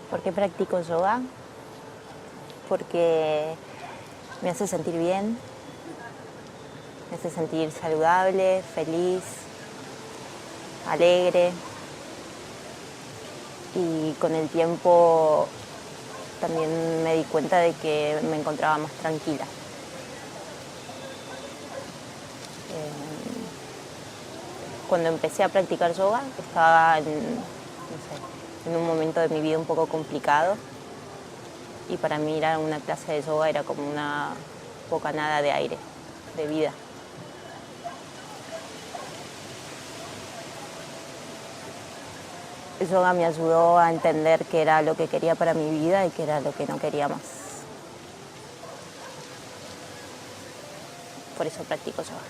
¿Por qué practico yoga? Porque me hace sentir bien, me hace sentir saludable, feliz, alegre, y con el tiempo también me di cuenta de que me encontraba más tranquila. Cuando empecé a practicar yoga estaba en un momento de mi vida un poco complicado, y para mí ir a una clase de yoga era como una bocanada de aire, de vida. El yoga me ayudó a entender qué era lo que quería para mi vida y qué era lo que no quería más. Por eso practico yoga.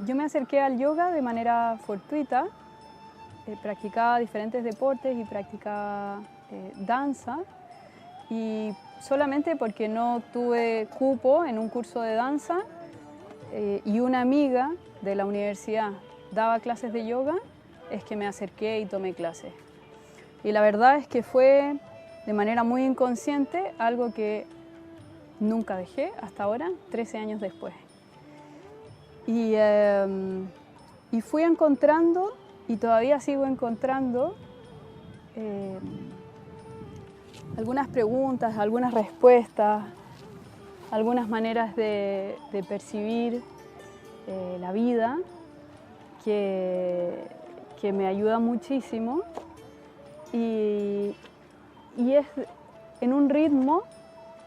Yo me acerqué al yoga de manera fortuita. Practicaba diferentes deportes y practicaba danza, y solamente porque no tuve cupo en un curso de danza y una amiga de la universidad daba clases de yoga, es que me acerqué y tomé clases. Y la verdad es que fue de manera muy inconsciente algo que nunca dejé hasta ahora, 13 años después. Y fui encontrando, y todavía sigo encontrando, algunas preguntas, algunas respuestas, algunas maneras de percibir la vida que me ayuda muchísimo, y es en un ritmo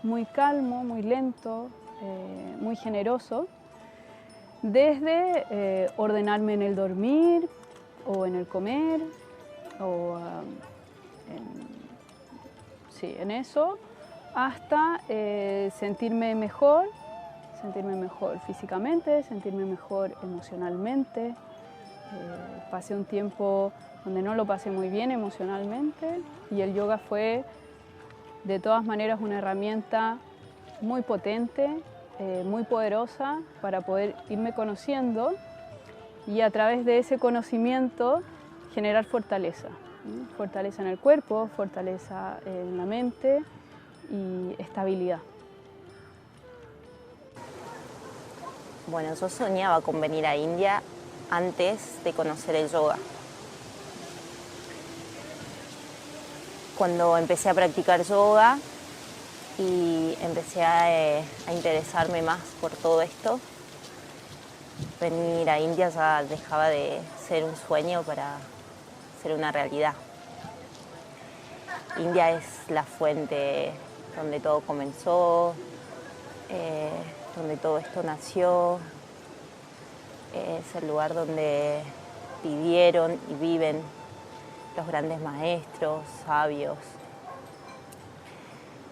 muy calmo, muy lento, muy generoso, desde ordenarme en el dormir o en el comer, o en eso, hasta sentirme mejor físicamente, sentirme mejor emocionalmente. Pasé un tiempo donde no lo pasé muy bien emocionalmente, y el yoga fue de todas maneras una herramienta muy potente, muy poderosa para poder irme conociendo, y a través de ese conocimiento generar fortaleza. Fortaleza en el cuerpo, fortaleza en la mente y estabilidad. Bueno, yo soñaba con venir a India antes de conocer el yoga. Cuando empecé a practicar yoga y empecé a interesarme más por todo esto, venir a India ya dejaba de ser un sueño para ser una realidad. India es la fuente donde todo comenzó, donde todo esto nació, es el lugar donde vivieron y viven los grandes maestros, sabios.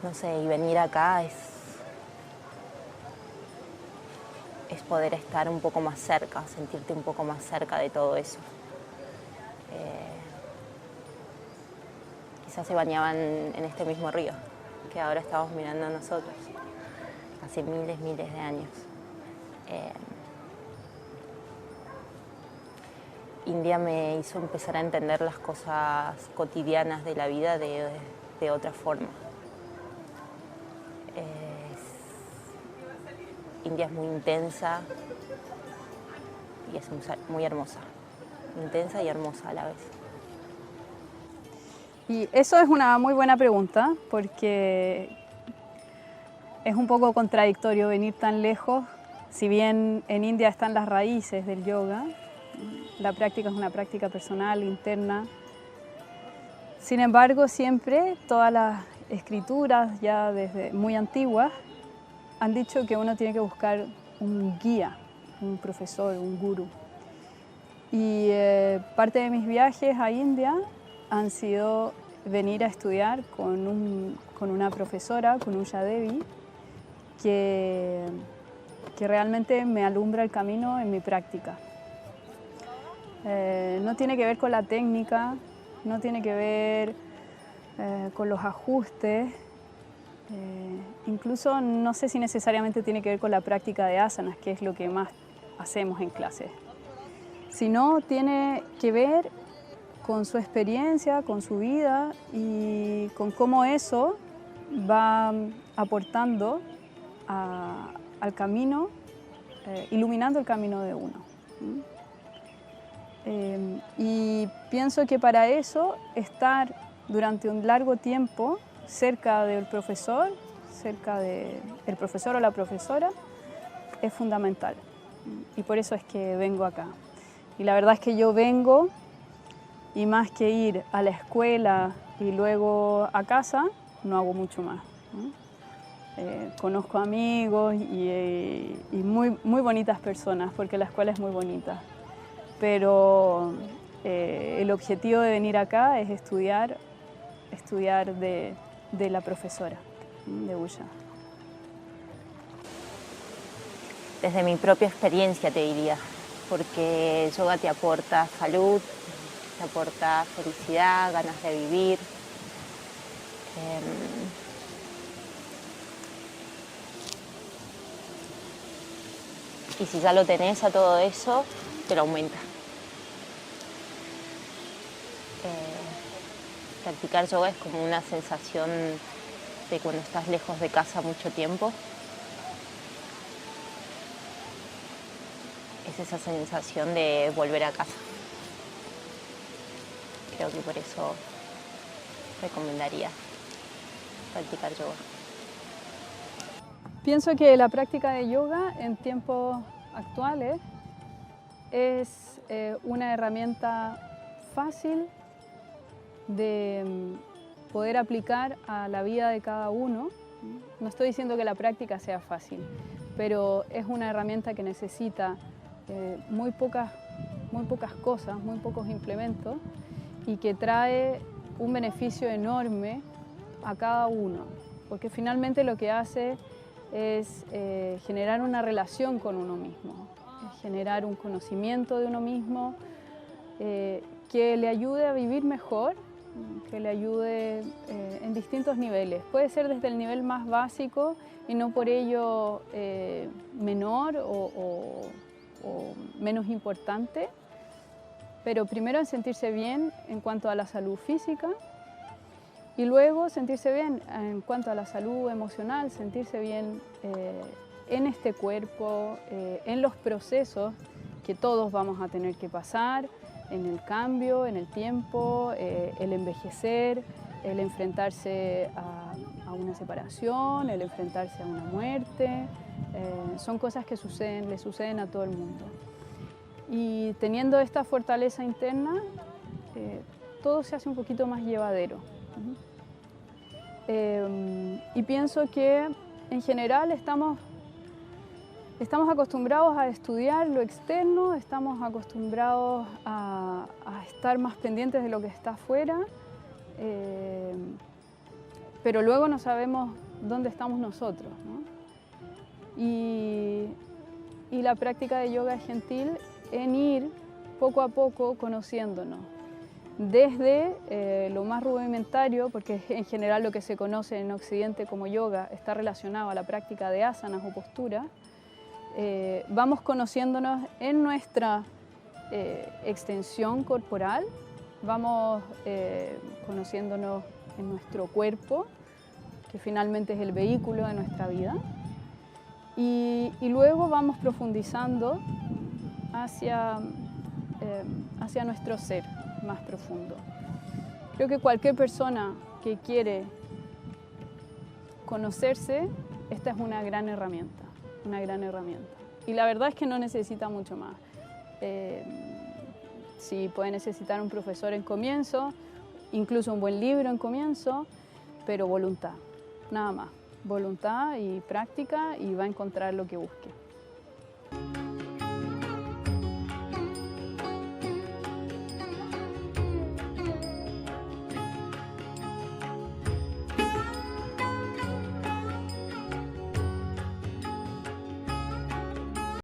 No sé, y venir acá es poder estar un poco más cerca, sentirte un poco más cerca de todo eso. Quizás se bañaban en este mismo río que ahora estamos mirando nosotros, hace miles de años. India me hizo empezar a entender las cosas cotidianas de la vida de otra forma. India es muy intensa y es muy hermosa, intensa y hermosa a la vez. Y eso es una muy buena pregunta, porque es un poco contradictorio venir tan lejos. Si bien en India están las raíces del yoga, la práctica es una práctica personal, interna. Sin embargo, siempre todas las escrituras, ya desde muy antiguas, han dicho que uno tiene que buscar un guía, un profesor, un gurú. Y parte de mis viajes a India han sido venir a estudiar con una profesora, con Usha Devi, que realmente me alumbra el camino en mi práctica. No tiene que ver con la técnica, no tiene que ver con los ajustes, incluso no sé si necesariamente tiene que ver con la práctica de asanas, que es lo que más hacemos en clase, sino tiene que ver con su experiencia, con su vida y con cómo eso va aportando al camino, iluminando el camino de uno. Y pienso que para eso estar durante un largo tiempo cerca del profesor, cerca del profesor o la profesora, es fundamental. Y por eso es que vengo acá. Y la verdad es que yo vengo y más que ir a la escuela y luego a casa, no hago mucho más, ¿no? Conozco amigos y muy bonitas personas, porque la escuela es muy bonita. Pero el objetivo de venir acá es estudiar de la profesora, de Usha. Desde mi propia experiencia te diría, porque el yoga te aporta salud, te aporta felicidad, ganas de vivir. Y si ya lo tenés a todo eso, te lo aumenta. Practicar yoga es como una sensación de cuando estás lejos de casa mucho tiempo. Es esa sensación de volver a casa. Creo que por eso recomendaría practicar yoga. Pienso que la práctica de yoga en tiempos actuales es una herramienta fácil de poder aplicar a la vida de cada uno. No estoy diciendo que la práctica sea fácil, pero es una herramienta que necesita muy pocas cosas, muy pocos implementos y que trae un beneficio enorme a cada uno, porque finalmente lo que hace es generar una relación con uno mismo, generar un conocimiento de uno mismo que le ayude a vivir mejor, que le ayude en distintos niveles. Puede ser desde el nivel más básico y no por ello menor o menos importante, pero primero en sentirse bien en cuanto a la salud física y luego sentirse bien en cuanto a la salud emocional, sentirse bien en este cuerpo, en los procesos que todos vamos a tener que pasar, en el cambio, en el tiempo, el envejecer, el enfrentarse a una separación, el enfrentarse a una muerte. Son cosas que le suceden a todo el mundo. Y teniendo esta fortaleza interna, todo se hace un poquito más llevadero. Y pienso que en general estamos acostumbrados a estudiar lo externo, estamos acostumbrados a estar más pendientes de lo que está afuera, pero luego no sabemos dónde estamos nosotros, ¿no? Y la práctica de yoga es gentil en ir poco a poco conociéndonos. Desde lo más rudimentario, porque en general lo que se conoce en Occidente como yoga está relacionado a la práctica de asanas o posturas, vamos conociéndonos en nuestra extensión corporal, vamos conociéndonos en nuestro cuerpo, que finalmente es el vehículo de nuestra vida, y luego vamos profundizando hacia nuestro ser más profundo. Creo que cualquier persona que quiere conocerse, esta es una gran herramienta. Y la verdad es que no necesita mucho más. Sí, puede necesitar un profesor en comienzo, incluso un buen libro en comienzo, pero voluntad, nada más. Voluntad y práctica y va a encontrar lo que busque.